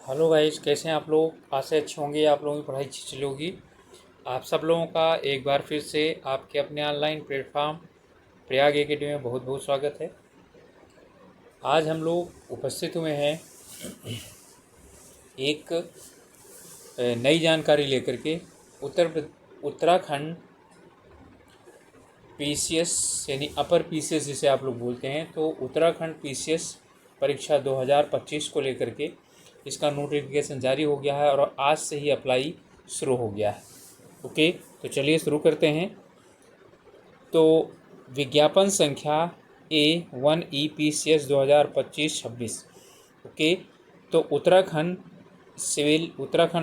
Hello guys, कैसे हैं आप लोग। आज से अच्छे होंगे, आप लोगों की पढ़ाई अच्छी चली होगी। आप सब लोगों का एक बार फिर से आपके अपने ऑनलाइन प्लेटफॉर्म प्रयाग एकेडमी में बहुत बहुत स्वागत है। आज हम लोग उपस्थित हुए हैं एक नई जानकारी लेकर के। उत्तराखंड पीसीएस यानी अपर पीसीएस जिसे आप लोग बोलते हैं, तो उत्तराखंड पीसीएस परीक्षा 2025 को लेकर के इसका नोटिफिकेशन जारी हो गया है और आज से ही अप्लाई शुरू हो गया है। ओके, तो चलिए शुरू करते हैं। तो विज्ञापन संख्या A1 EPCS 2025-26। ओके, तो उत्तराखंड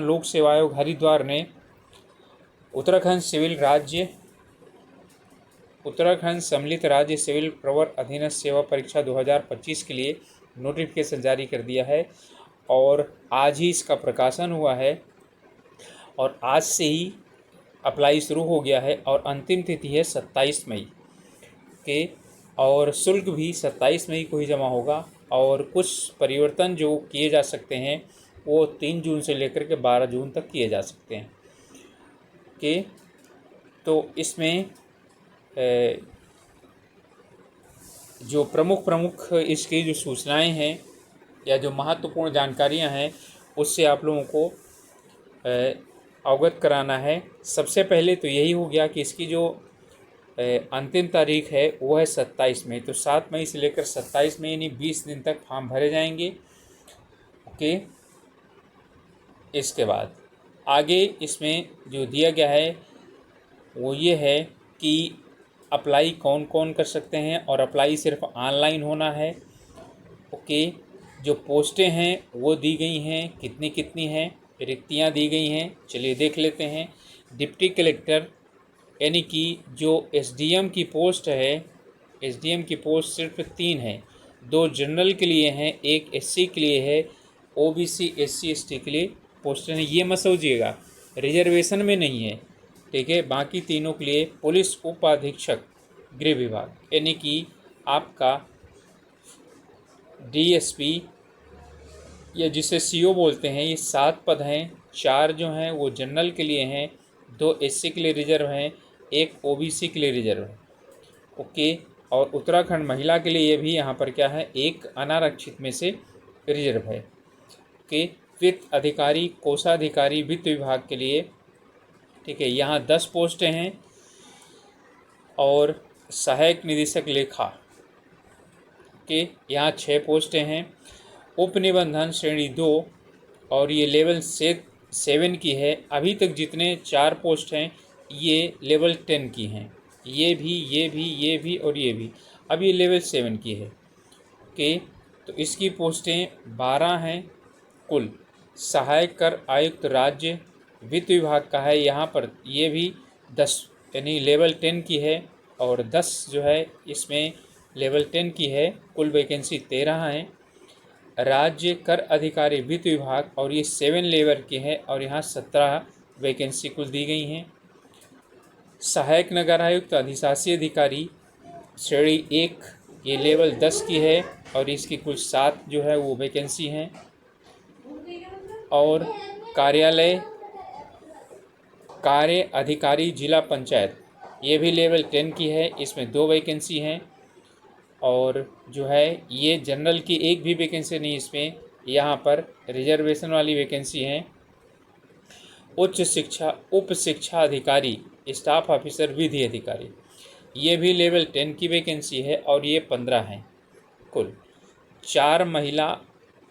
लोक सेवा आयोग हरिद्वार ने उत्तराखंड सम्मिलित राज्य सिविल प्रवर अधीनस्थ सेवा परीक्षा 2025 के लिए नोटिफिकेशन जारी कर दिया है और आज ही इसका प्रकाशन हुआ है और आज से ही अप्लाई शुरू हो गया है और अंतिम तिथि है 27 मई के, और शुल्क भी 27 मई को ही जमा होगा। और कुछ परिवर्तन जो किए जा सकते हैं वो 3 जून से लेकर के 12 जून तक किए जा सकते हैं। ओके, तो इसमें जो प्रमुख इसकी जो सूचनाएं हैं या जो महत्वपूर्ण जानकारियां हैं उससे आप लोगों को अवगत कराना है। सबसे पहले तो यही हो गया कि इसकी जो अंतिम तारीख है वो है 27 मई। तो 7 मई से लेकर 27 मई यानी 20 दिन तक फॉर्म भरे जाएंगे। ओके, इसके बाद आगे इसमें जो दिया गया है वो ये है कि अप्लाई कौन कौन कर सकते हैं और अप्लाई सिर्फ ऑनलाइन होना है। ओके, जो पोस्टें हैं वो दी गई हैं, कितनी कितनी हैं, रिक्तियां दी गई हैं, चलिए देख लेते हैं। डिप्टी कलेक्टर यानी कि जो एसडीएम की पोस्ट है, एसडीएम की पोस्ट सिर्फ 3 है। 2 जनरल के लिए हैं, एक एससी के लिए है, ओबीसी एससी एसटी के लिए पोस्टें हैं। ये मत समझिएगा रिजर्वेशन में नहीं है, ठीक है। बाकी तीनों के लिए पुलिस उपाधीक्षक गृह विभाग यानी कि आपका डीएसपी या जिसे सीओ बोलते हैं, ये 7 पद हैं। 4 जो हैं वो जनरल के लिए हैं, 2 एससी के लिए रिजर्व हैं, एक ओबीसी के लिए रिजर्व है। ओके, और उत्तराखंड महिला के लिए ये भी यहाँ पर क्या है, एक अनारक्षित में से रिजर्व है। ओके, वित्त अधिकारी कोषाधिकारी वित्त विभाग के लिए, ठीक है, यहाँ 10 पोस्टें हैं और सहायक निदेशक लेखा के यहाँ 6 पोस्टें हैं। उप निबंधन श्रेणी 2 और ये लेवल 7 की है। अभी तक जितने 4 पोस्ट हैं ये लेवल 10 की हैं, ये भी और ये भी। अब ये लेवल 7 की है। ओके, तो इसकी पोस्टें 12 हैं कुल। सहायक कर आयुक्त राज्य वित्त विभाग का है, यहाँ पर ये भी 10 यानी लेवल 10 की है और 10 जो है इसमें लेवल 10 की है। कुल वैकेंसी 13 हैं। राज्य कर अधिकारी वित्त विभाग और ये 7 लेवल की है और यहाँ 17 वैकेंसी कुल दी गई हैं। सहायक नगर आयुक्त अधिशासी अधिकारी श्रेणी 1 ये लेवल 10 की है और इसकी कुल 7 जो है वो वैकेंसी हैं। और कार्य अधिकारी जिला पंचायत ये भी लेवल 10 की है, इसमें 2 वैकेंसी हैं। और जो है ये जनरल की एक भी वैकेंसी नहीं, इसमें यहाँ पर रिजर्वेशन वाली वैकेंसी हैं। उच्च शिक्षा उप शिक्षा अधिकारी स्टाफ ऑफिसर विधि अधिकारी ये भी लेवल 10 की वैकेंसी है और ये 15 हैं कुल। 4 महिला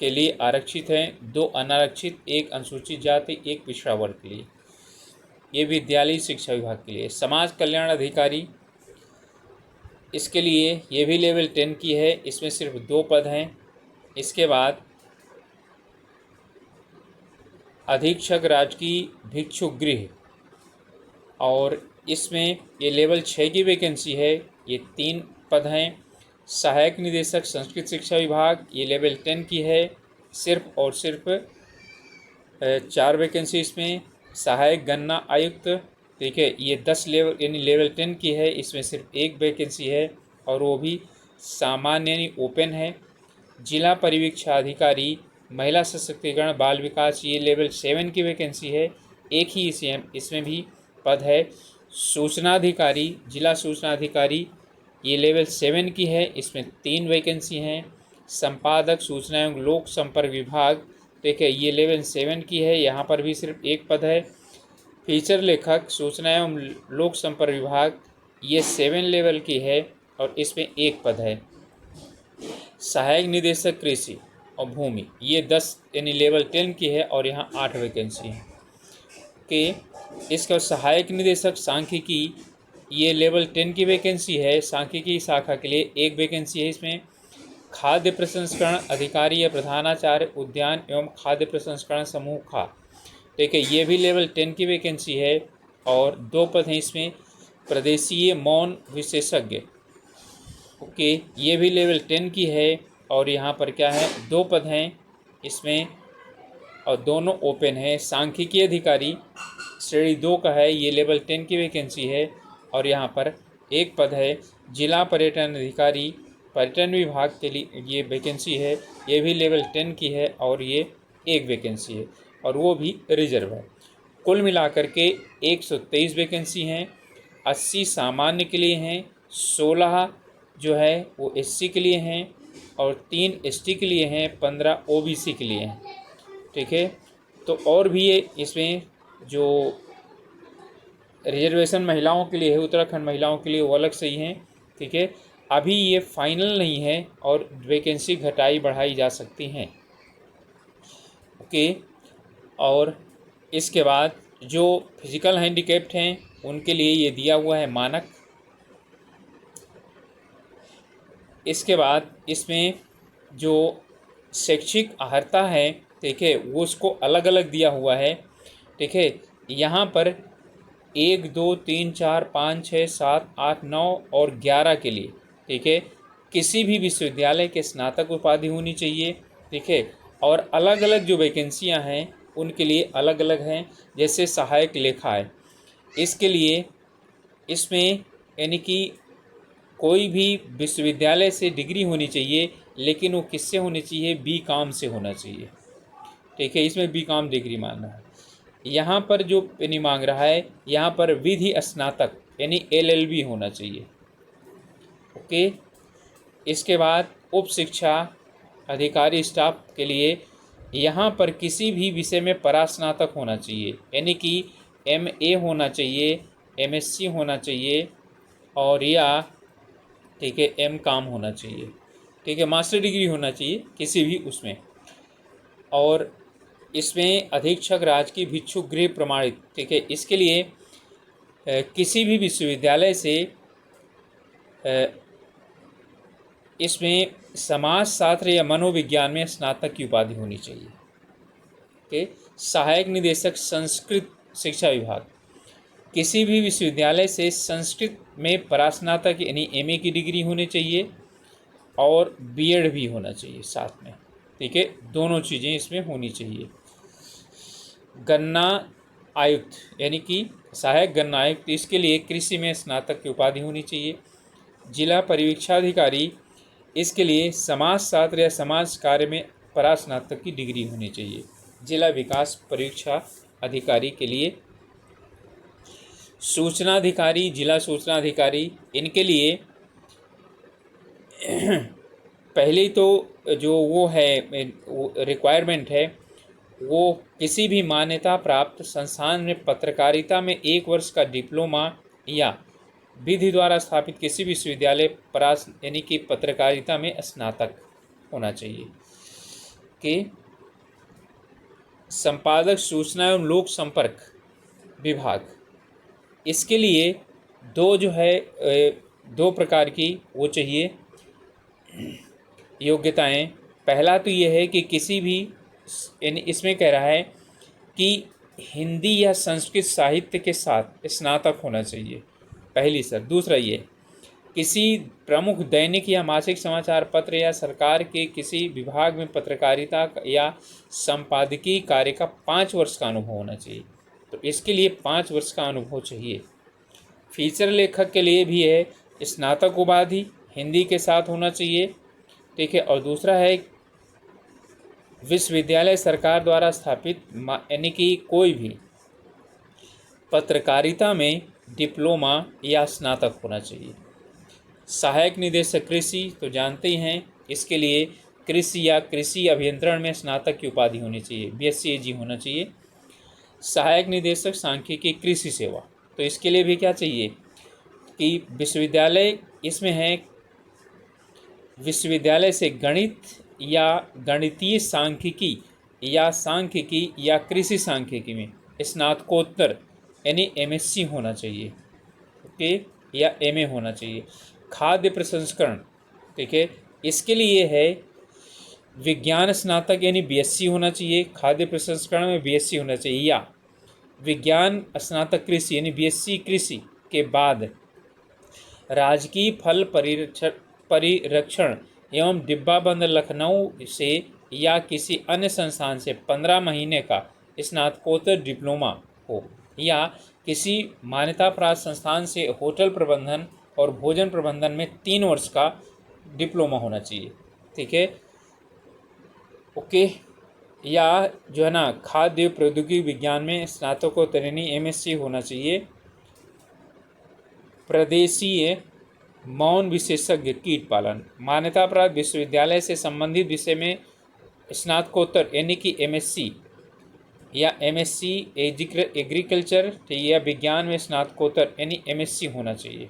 के लिए आरक्षित हैं, 2 अनारक्षित, 1 अनुसूचित जाति, 1 पिछड़ा वर्ग के लिए। ये विद्यालय शिक्षा विभाग के लिए। समाज कल्याण अधिकारी इसके लिए ये भी लेवल 10 की है, इसमें सिर्फ 2 पद हैं। इसके बाद अधीक्षक राजकीय भिक्षु गृह और इसमें ये लेवल 6 की वैकेंसी है, ये 3 पद हैं। सहायक निदेशक संस्कृत शिक्षा विभाग ये लेवल 10 की है, सिर्फ और सिर्फ 4 वैकेंसी इसमें। सहायक गणना आयुक्त, ठीक है, ये 10 लेवल यानी लेवल 10 की है, इसमें सिर्फ 1 वैकेंसी है और वो भी सामान्य यानी ओपन है। जिला परिवीक्षा अधिकारी महिला सशक्तिकरण बाल विकास, ये लेवल 7 की वैकेंसी है, एक ही इसमें भी पद है। सूचनाधिकारी, जिला सूचनाधिकारी, ये लेवल 7 की है, इसमें 3 वैकेंसी हैं। संपादक सूचना एवं लोक संपर्क विभाग, देखिए ये लेवल 7 की है, यहाँ पर भी सिर्फ एक पद है। फीचर लेखक सूचना एवं लोक संपर्क विभाग, ये 7 लेवल की है और इसमें एक पद है। सहायक निदेशक कृषि और भूमि, ये 10 यानी लेवल 10 की है और यहाँ 8 वैकेंसी है। इसका सहायक निदेशक सांख्यिकी, ये लेवल 10 की वैकेंसी है। सांख्यिकी शाखा के लिए एक वैकेंसी है। इसमें खाद्य प्रसंस्करण अधिकारी या प्रधानाचार्य, उद्यान एवं खाद्य प्रसंस्करण समूह खा, देखिए ये भी लेवल 10 की वैकेंसी है और 2 पद हैं इसमें। प्रदेशीय मौन विशेषज्ञ, ओके, ये भी लेवल 10 की है और यहाँ पर क्या है, 2 पद हैं इसमें और दोनों ओपन है। सांख्यिकी अधिकारी श्रेणी 2 का है, ये लेवल 10 की वैकेंसी है और यहाँ पर एक पद है। जिला पर्यटन अधिकारी, पर्यटन विभाग के लिए ये वैकेंसी है, ये भी लेवल 10 की है और ये एक वैकेंसी है और वो भी रिजर्व है। कुल मिलाकर के 123 वैकेंसी हैं। 80 सामान्य के लिए हैं, 16 जो है वो एससी के लिए हैं और 3 एसटी के लिए हैं, 15 ओबीसी के लिए हैं। ठीक है, तो और भी ये इसमें जो रिजर्वेशन महिलाओं के लिए है, उत्तराखंड महिलाओं के लिए, वो अलग से ही हैं। ठीक है, अभी ये फाइनल नहीं है और वैकेंसी घटाई बढ़ाई जा सकती हैं। ओके, और इसके बाद जो फिजिकल हैंडीकैप्ड हैं उनके लिए ये दिया हुआ है मानक। इसके बाद इसमें जो शैक्षिक अर्हता है, देखिए वो उसको अलग अलग दिया हुआ है। ठीक है, यहाँ पर 1, 2, 3, 4, 5, 6, 7, 8, 9 और 11 के लिए, ठीक है, किसी भी विश्वविद्यालय के स्नातक उपाधि होनी चाहिए। ठीक है, और अलग अलग जो वैकेंसियाँ हैं उनके लिए अलग अलग हैं। जैसे सहायक लेखा है, इसके लिए इसमें यानी कि कोई भी विश्वविद्यालय से डिग्री होनी चाहिए, लेकिन वो किससे होनी चाहिए, BCom से होना चाहिए। ठीक है, इसमें BCom डिग्री मांगना है। यहाँ पर जो यानी मांग रहा है, यहाँ पर विधि स्नातक यानी LLB होना चाहिए। ओके, इसके बाद उप शिक्षा अधिकारी स्टाफ के लिए यहाँ पर किसी भी विषय में परास्नातक होना चाहिए, यानी कि MA होना चाहिए, MSc होना चाहिए और या ठीक है MCom होना चाहिए। ठीक है, मास्टर डिग्री होना चाहिए किसी भी उसमें। और इसमें अधीक्षक राजकीय भिक्षुक गृह प्रमाणित। ठीक है, इसके लिए किसी भी विश्वविद्यालय से इसमें समाजशास्त्र या मनोविज्ञान में स्नातक की उपाधि होनी चाहिए। ओके, सहायक निदेशक संस्कृत शिक्षा विभाग, किसी भी विश्वविद्यालय से संस्कृत में परास्नातक यानी MA की डिग्री होनी चाहिए और BEd भी होना चाहिए साथ में। ठीक है, दोनों चीज़ें इसमें होनी चाहिए। गन्ना आयुक्त यानी कि सहायक गन्ना आयुक्त, इसके लिए कृषि में स्नातक की उपाधि होनी चाहिए। जिला परीक्षाधिकारी, इसके लिए समाजशास्त्र या समाज कार्य में परास्नातक की डिग्री होनी चाहिए। जिला विकास परीक्षा अधिकारी के लिए सूचनाधिकारी, जिला सूचनाधिकारी, इनके लिए पहले तो जो वो है रिक्वायरमेंट है, वो किसी भी मान्यता प्राप्त संस्थान में पत्रकारिता में 1 वर्ष का डिप्लोमा या विधि द्वारा स्थापित किसी भी विश्वविद्यालय परास यानी कि पत्रकारिता में स्नातक होना चाहिए। कि संपादक सूचना एवं लोक संपर्क विभाग, इसके लिए दो प्रकार की वो चाहिए योग्यताएं। पहला तो ये है कि किसी भी यानी इसमें कह रहा है कि हिंदी या संस्कृत साहित्य के साथ स्नातक होना चाहिए, पहली सर। दूसरा ये किसी प्रमुख दैनिक या मासिक समाचार पत्र या सरकार के किसी विभाग में पत्रकारिता या संपादकीय कार्य का 5 वर्ष का अनुभव होना चाहिए। तो इसके लिए 5 वर्ष का अनुभव चाहिए। फीचर लेखक के लिए भी है, स्नातक उपाधि हिंदी के साथ होना चाहिए। ठीक है, और दूसरा है विश्वविद्यालय सरकार द्वारा स्थापित यानी कि कोई भी पत्रकारिता में डिप्लोमा या स्नातक होना चाहिए। सहायक निदेशक कृषि तो जानते ही हैं, इसके लिए कृषि या कृषि अभियंत्रण में स्नातक की उपाधि होनी चाहिए, BSc होना चाहिए। सहायक निदेशक सांख्यिकी कृषि सेवा, तो इसके लिए भी क्या चाहिए कि विश्वविद्यालय इसमें है, विश्वविद्यालय से गणित या गणितीय सांख्यिकी या कृषि सांख्यिकी में स्नातकोत्तर यानी MSc होना चाहिए, ओके, या MA होना चाहिए। खाद्य प्रसंस्करण, ठीक है, इसके लिए है विज्ञान स्नातक यानी BSc होना चाहिए, खाद्य प्रसंस्करण में BSc होना चाहिए, या विज्ञान स्नातक कृषि यानी BSc कृषि के बाद राजकीय फल परिरक्षण एवं डिब्बाबंद लखनऊ से या किसी अन्य संस्थान से 15 महीने का स्नातकोत्तर डिप्लोमा हो, या किसी मान्यता प्राप्त संस्थान से होटल प्रबंधन और भोजन प्रबंधन में 3 वर्ष का डिप्लोमा होना चाहिए, ठीक है, ओके, या जो है ना खाद्य प्रौद्योगिकी विज्ञान में स्नातकोत्तरनी MSc होना चाहिए। प्रदेशीय मौन विशेषज्ञ कीट पालन, मान्यता प्राप्त विश्वविद्यालय से संबंधित विषय में स्नातकोत्तर यानी कि MSc या MSc एग्रीकल्चर या विज्ञान में स्नातकोत्तर यानी MSc होना चाहिए।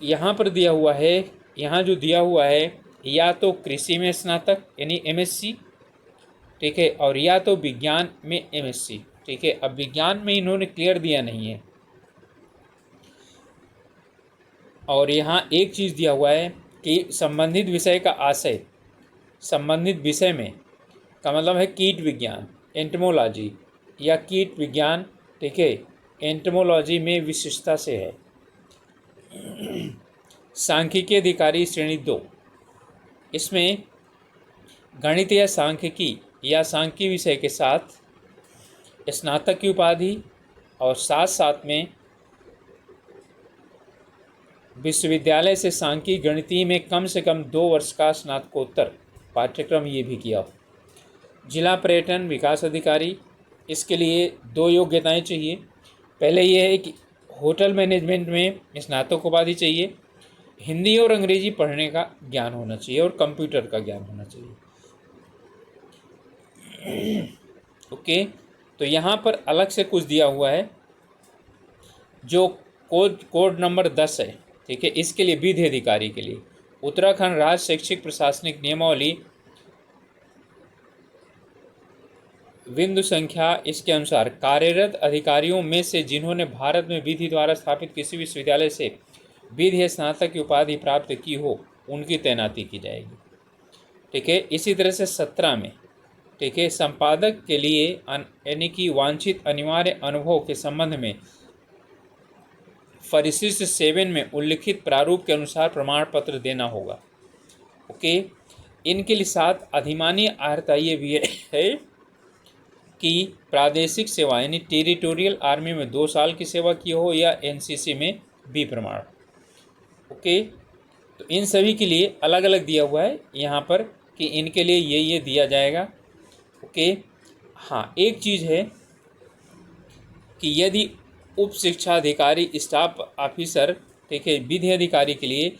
यहाँ पर दिया हुआ है, यहाँ जो दिया हुआ है या तो कृषि में स्नातक यानी MSc, ठीक है, और या तो विज्ञान में MSc, ठीक है। अब विज्ञान में इन्होंने क्लियर दिया नहीं है, और यहाँ एक चीज़ दिया हुआ है कि संबंधित विषय का आशय, संबंधित विषय में का मतलब है कीट विज्ञान एंटमोलॉजी या कीट विज्ञान, ठीक है, एंटमोलॉजी में विशिष्टता से है। सांख्यिकी अधिकारी श्रेणी 2, इसमें गणित या सांख्यिकी विषय के साथ स्नातक की उपाधि और साथ साथ में विश्वविद्यालय से सांख्यिकी गणितीय में कम से कम 2 वर्ष का स्नातकोत्तर पाठ्यक्रम ये भी किया हो। जिला पर्यटन विकास अधिकारी, इसके लिए 2 योग्यताएं चाहिए। पहले ये है कि होटल मैनेजमेंट में स्नातक उपाधि चाहिए, हिंदी और अंग्रेजी पढ़ने का ज्ञान होना चाहिए और कंप्यूटर का ज्ञान होना चाहिए, ओके। तो यहाँ पर अलग से कुछ दिया हुआ है जो कोड नंबर 10 है, ठीक है, इसके लिए विधि अधिकारी के लिए उत्तराखंड राज्य शैक्षिक प्रशासनिक नियमावली बिंदु संख्या इसके अनुसार कार्यरत अधिकारियों में से जिन्होंने भारत में विधि द्वारा स्थापित किसी विश्वविद्यालय से विधि स्नातक की उपाधि प्राप्त की हो, उनकी तैनाती की जाएगी, ठीक है। इसी तरह से 17 में, ठीक है, संपादक के लिए यानी कि वांछित अनिवार्य अनुभव के संबंध में परिशिष्ट 7 में उल्लिखित प्रारूप के अनुसार प्रमाण पत्र देना होगा, ओके। इनके लिए 7 अधिमानी अर्हता ये भी है कि प्रादेशिक सेवा यानी टेरिटोरियल आर्मी में 2 साल की सेवा की हो या NCC में B प्रमाण, ओके। तो इन सभी के लिए अलग अलग दिया हुआ है यहाँ पर कि इनके लिए ये दिया जाएगा, ओके। हाँ, एक चीज़ है कि यदि उप शिक्षा अधिकारी स्टाफ ऑफिसर, ठीक है, विधि अधिकारी के लिए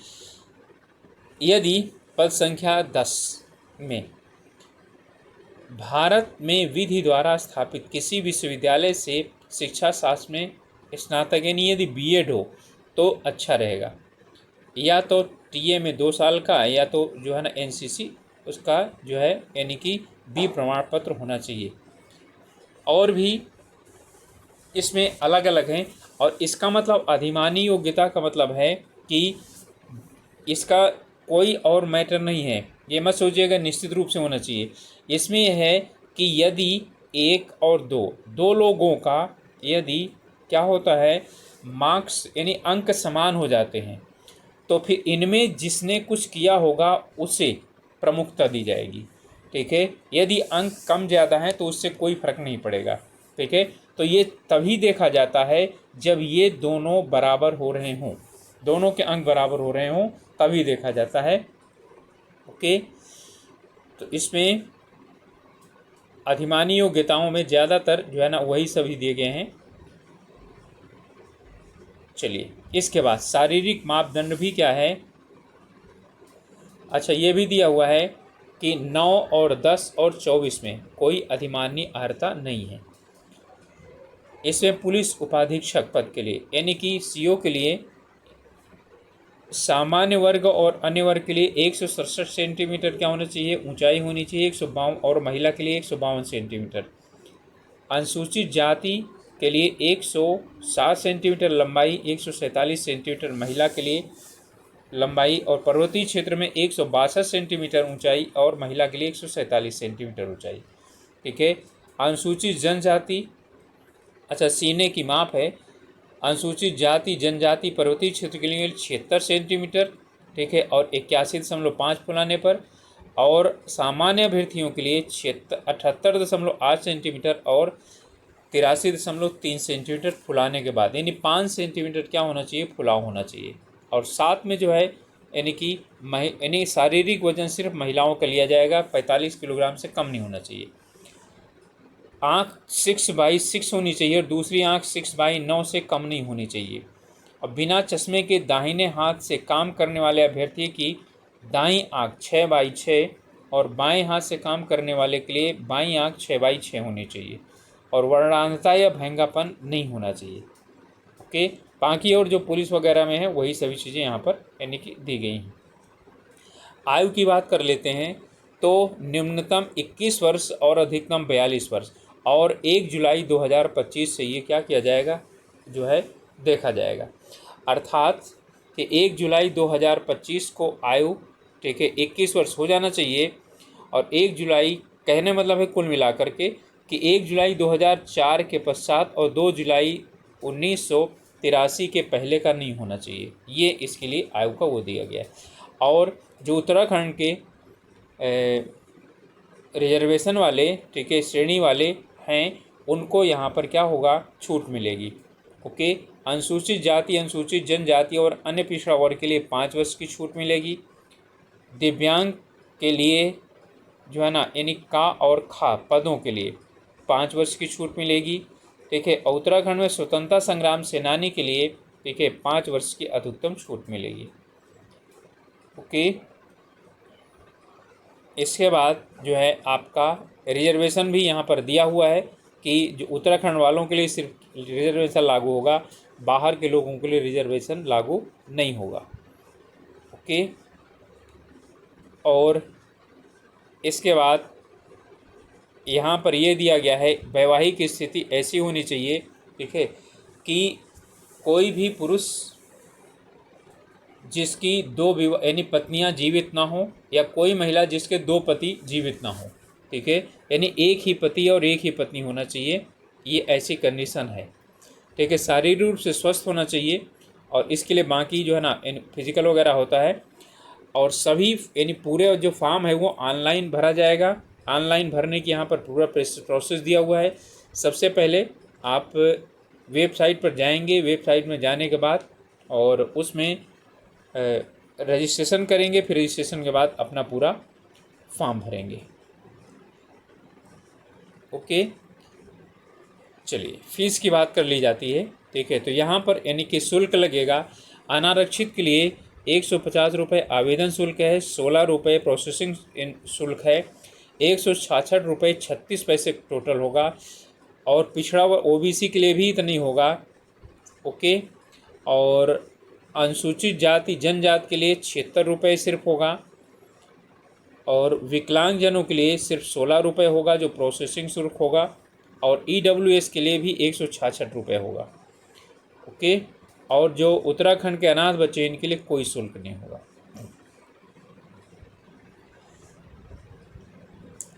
यदि पद संख्या 10 में भारत में विधि द्वारा स्थापित किसी विश्वविद्यालय से शिक्षा शास्त्र में स्नातक यानी यदि B.Ed हो तो अच्छा रहेगा, या तो TA में 2 साल का, या तो जो है ना NCC उसका जो है यानी कि B प्रमाण पत्र होना चाहिए। और भी इसमें अलग अलग हैं, और इसका मतलब अधिमानी योग्यता का मतलब है कि इसका कोई और मैटर नहीं है, ये मत सोचिएगा निश्चित रूप से होना चाहिए। इसमें यह है कि यदि 1 और 2 लोगों का यदि क्या होता है मार्क्स यानी अंक समान हो जाते हैं, तो फिर इनमें जिसने कुछ किया होगा उसे प्रमुखता दी जाएगी, ठीक है। यदि अंक कम ज़्यादा हैं तो उससे कोई फर्क नहीं पड़ेगा, ठीक है। तो ये तभी देखा जाता है जब ये दोनों बराबर हो रहे हों, दोनों के अंक बराबर हो रहे हों, तभी देखा जाता है, ओके। तो इसमें अधिमानी योग्यताओं में ज़्यादातर जो है ना वही सभी दिए गए हैं। चलिए, इसके बाद शारीरिक मापदंड भी क्या है, अच्छा ये भी दिया हुआ है कि 9 और 10 और 24 में कोई अधिमानी अर्हता नहीं है। इसमें पुलिस उपाधीक्षक पद के लिए यानी कि सीओ के लिए सामान्य वर्ग और अन्य वर्ग के लिए 167 सेंटीमीटर क्या होना चाहिए, ऊंचाई होनी चाहिए 152, और महिला के लिए 152 सेंटीमीटर। अनुसूचित जाति के लिए 107 सेंटीमीटर लंबाई, 147 सेंटीमीटर महिला के लिए लंबाई, और पर्वतीय क्षेत्र में 162 सेंटीमीटर ऊंचाई और महिला के लिए 147 सेंटीमीटर ऊंचाई। ठीक है। अनुसूचित जनजाति, अच्छा सीने की माप है, अनुसूचित जाति जनजाति पर्वतीय क्षेत्र के लिए 76 सेंटीमीटर, ठीक है, और 81.5 फुलाने पर, और सामान्य अभ्यर्थियों के लिए 78.8 सेंटीमीटर और 83.3 सेंटीमीटर फुलाने के बाद, यानी 5 सेंटीमीटर क्या होना चाहिए, फुलाव होना चाहिए। और साथ में जो है यानी शारीरिक वजन सिर्फ महिलाओं का लिया जाएगा, 45 किलोग्राम से कम नहीं होना चाहिए। आँख 6/6 होनी चाहिए और दूसरी आँख 6/9 से कम नहीं होनी चाहिए। और बिना चश्मे के दाहिने हाथ से काम करने वाले अभ्यर्थी की दाईं आँख 6/6 और बाएं हाथ से काम करने वाले के लिए बाईं आँख 6/6 होनी चाहिए, और वर्णांधता या भैंगापन नहीं होना चाहिए। ओके, बाकी और जो पुलिस वगैरह में है वही सभी चीज़ें यहाँ पर यानी कि दी गई हैं। आयु की बात कर लेते हैं तो न्यूनतम 21 वर्ष और अधिकतम 42 वर्ष, और 1 जुलाई 2025 से ये क्या किया जाएगा, जो है देखा जाएगा। अर्थात कि 1 जुलाई 2025 को आयु, ठीक है, 21 वर्ष हो जाना चाहिए, और 1 जुलाई कहने मतलब है कुल मिलाकर के कि 1 जुलाई 2004 के पश्चात और 2 जुलाई 1983 के पहले का नहीं होना चाहिए। ये इसके लिए आयु का वो दिया गया है। और जो उत्तराखंड के रिजर्वेशन वाले, ठीक है, श्रेणी वाले हैं, उनको यहाँ पर क्या होगा, छूट मिलेगी। ओके, अनुसूचित जाति, अनुसूचित जनजाति और अन्य पिछड़ा वर्ग के लिए 5 वर्ष की छूट मिलेगी। दिव्यांग के लिए जो है ना यानी का और खा पदों के लिए 5 वर्ष की छूट मिलेगी। ठीक है, उत्तराखंड में स्वतंत्रता संग्राम सेनानी के लिए, ठीक है, 5 वर्ष की अधिकतम छूट मिलेगी। ओके, इसके बाद जो है आपका रिजर्वेशन भी यहाँ पर दिया हुआ है कि जो उत्तराखंड वालों के लिए सिर्फ रिजर्वेशन लागू होगा, बाहर के लोगों के लिए रिजर्वेशन लागू नहीं होगा। ओके, और इसके बाद यहाँ पर ये दिया गया है, वैवाहिक स्थिति ऐसी होनी चाहिए, ठीक है, कि कोई भी पुरुष जिसकी 2 विवाह यानी पत्नियां जीवित ना हो, या कोई महिला जिसके 2 पति जीवित ना हो, ठीक है, यानी एक ही पति और एक ही पत्नी होना चाहिए, ये ऐसी कंडीशन है। ठीक है, शारीरिक रूप से स्वस्थ होना चाहिए, और इसके लिए बाकी जो है ना फिजिकल वगैरह होता है, और सभी यानी पूरे जो फॉर्म है वो ऑनलाइन भरा जाएगा। ऑनलाइन भरने की यहाँ पर पूरा प्रोसेस दिया हुआ है। सबसे पहले आप वेबसाइट पर जाएंगे, वेबसाइट में जाने के बाद और उसमें रजिस्ट्रेशन करेंगे, फिर रजिस्ट्रेशन के बाद अपना पूरा फॉर्म भरेंगे। ओके, चलिए फीस की बात कर ली जाती है। ठीक है, तो यहाँ पर यानी कि शुल्क लगेगा। अनारक्षित के लिए 150 रुपये आवेदन शुल्क है, 16 रुपये प्रोसेसिंग शुल्क है, 166 रुपये 36 पैसे टोटल होगा, और पिछड़ा व ओबीसी के लिए भी इतना ही होगा। ओके, और अनुसूचित जाति जनजाति के लिए 76 रुपये सिर्फ होगा, और विकलांगजनों के लिए सिर्फ 16 रुपये होगा जो प्रोसेसिंग शुल्क होगा, और ईडब्ल्यूएस के लिए भी 166 रुपये होगा। ओके, और जो उत्तराखंड के अनाथ बच्चे इनके लिए कोई शुल्क नहीं होगा।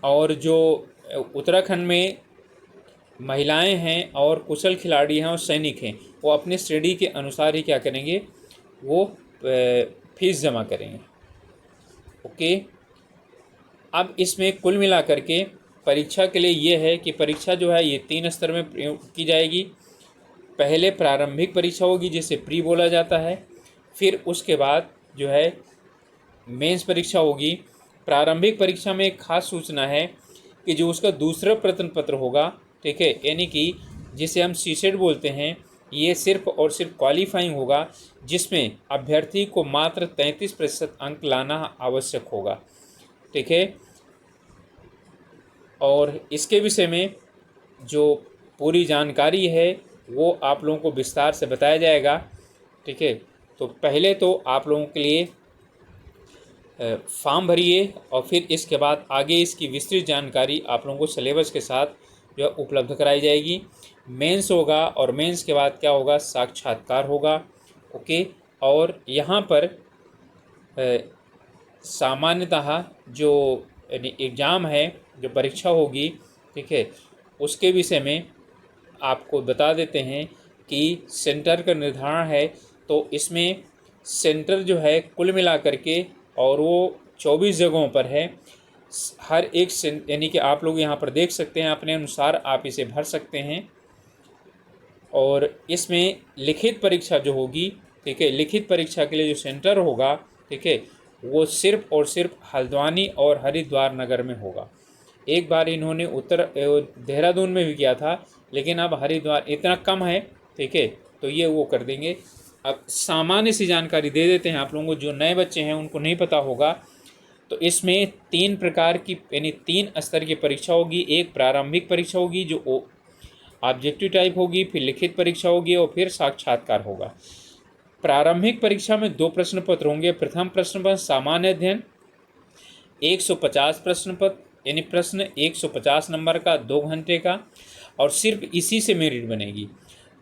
और जो उत्तराखंड में महिलाएं हैं और कुशल खिलाड़ी हैं और सैनिक हैं, वो अपने श्रेणी के अनुसार ही क्या करेंगे, वो फीस जमा करेंगे। ओके, अब इसमें कुल मिलाकर के परीक्षा के लिए ये है कि परीक्षा जो है ये 3 स्तर में की जाएगी। पहले प्रारंभिक परीक्षा होगी जिसे प्री बोला जाता है, फिर उसके बाद जो है मेंस परीक्षा होगी, प्रारंभिक परीक्षा में एक खास सूचना है कि जो उसका दूसरा प्रश्न पत्र होगा, ठीक है, यानी कि जिसे हम सीसेट बोलते हैं, ये सिर्फ और सिर्फ क्वालिफाइंग होगा, जिसमें अभ्यर्थी को मात्र 33% अंक लाना आवश्यक होगा, ठीक है। और इसके विषय में जो पूरी जानकारी है वो आप लोगों को विस्तार से बताया जाएगा, ठीक है। तो पहले तो आप लोगों के लिए फॉर्म भरिए और फिर इसके बाद आगे इसकी विस्तृत जानकारी आप लोगों को सिलेबस के साथ जो है उपलब्ध कराई जाएगी। मेंस होगा और मेंस के बाद क्या होगा, साक्षात्कार होगा, ओके। और यहाँ पर सामान्यतः जो एग्ज़ाम है, जो परीक्षा होगी, ठीक है, उसके विषय में आपको बता देते हैं कि सेंटर का निर्धारण है। तो इसमें सेंटर जो है कुल मिला करके और वो 24 जगहों पर है। हर एक यानी कि आप लोग यहाँ पर देख सकते हैं, अपने अनुसार आप इसे भर सकते हैं। और इसमें लिखित परीक्षा जो होगी, ठीक है, लिखित परीक्षा के लिए जो सेंटर होगा, ठीक है, वो सिर्फ और सिर्फ हल्द्वानी और हरिद्वार नगर में होगा। एक बार इन्होंने देहरादून में भी किया था, लेकिन अब हरिद्वार इतना कम है, ठीक है, तो ये वो कर देंगे। अब सामान्य सी जानकारी दे देते हैं आप लोगों को, जो नए बच्चे हैं उनको नहीं पता होगा। तो इसमें 3 प्रकार की यानी 3 स्तर की परीक्षा होगी। एक प्रारंभिक परीक्षा होगी जो ऑब्जेक्टिव टाइप होगी, फिर लिखित परीक्षा होगी और फिर साक्षात्कार होगा। प्रारंभिक परीक्षा में 2 प्रश्न पत्र होंगे। प्रथम प्रश्न पत्र सामान्य अध्ययन 150 प्रश्न पत्र, यानी प्रश्न 150 नंबर का 2 घंटे का, और सिर्फ इसी से मेरिट बनेगी।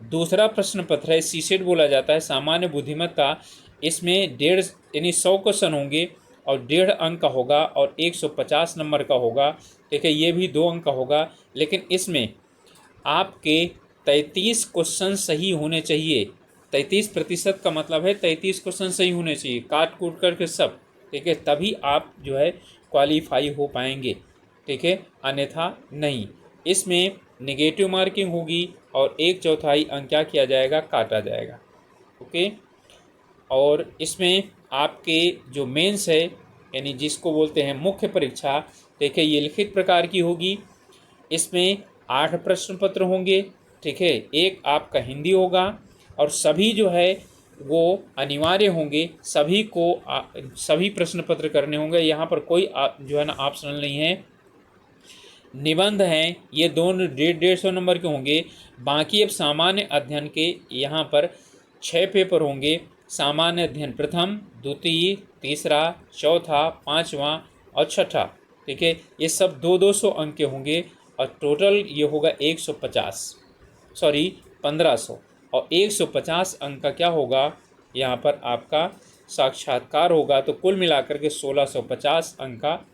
दूसरा प्रश्न पत्र है सीसेट बोला जाता है, सामान्य बुद्धिमत्ता। इसमें 1.5 यानी 100 क्वेश्चन होंगे और 1.5 अंक का होगा और 150 नंबर का होगा, ठीक है, ये भी 2 अंक का होगा। लेकिन इसमें आपके 33 क्वेश्चन सही होने चाहिए। 33% का मतलब है 33 क्वेश्चन सही होने चाहिए, काट कूट करके सब, ठीक है, तभी आप जो है क्वालिफाई हो पाएंगे, ठीक है, अन्यथा नहीं। इसमें नेगेटिव मार्किंग होगी और 1/4 अंक क्या किया जाएगा, काटा जाएगा, ओके। और इसमें आपके जो मेंस है, यानी जिसको बोलते हैं मुख्य परीक्षा, देखिए ये लिखित प्रकार की होगी। इसमें 8 प्रश्न पत्र होंगे, ठीक है, एक आपका हिंदी होगा और सभी जो है वो अनिवार्य होंगे, सभी को सभी प्रश्न पत्र करने होंगे। यहाँ पर कोई जो है ना ऑप्शनल नहीं है। निबंध हैं, ये दोनों 150 नंबर के होंगे। बाकी अब सामान्य अध्ययन के यहाँ पर 6 पेपर होंगे। सामान्य अध्ययन प्रथम, द्वितीय, तीसरा, चौथा, पाँचवा और छठा, ठीक है, ये सब 200 अंक के होंगे और टोटल ये होगा 1500 और 150 अंक का क्या होगा, यहाँ पर आपका साक्षात्कार होगा। तो कुल मिलाकर के 1650 अंक का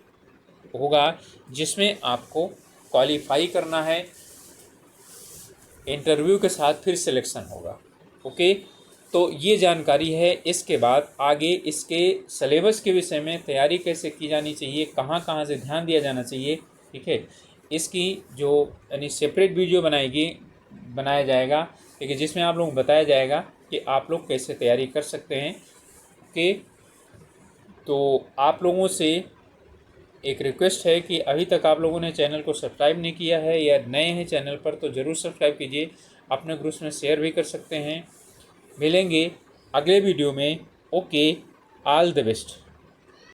होगा, जिसमें आपको क्वालिफाई करना है। इंटरव्यू के साथ फिर सिलेक्शन होगा, ओके। तो ये जानकारी है। इसके बाद आगे इसके सिलेबस के विषय में तैयारी कैसे की जानी चाहिए, कहाँ कहाँ से ध्यान दिया जाना चाहिए, ठीक है, इसकी जो यानी सेपरेट वीडियो बनाया जाएगा, ठीक है, जिसमें आप लोगों को बताया जाएगा कि आप लोग कैसे तैयारी कर सकते हैं, ओके। तो आप लोगों से एक रिक्वेस्ट है कि अभी तक आप लोगों ने चैनल को सब्सक्राइब नहीं किया है या नए हैं चैनल पर, तो ज़रूर सब्सक्राइब कीजिए, अपने ग्रुप्स में शेयर भी कर सकते हैं। मिलेंगे अगले वीडियो में, ओके, ऑल द बेस्ट।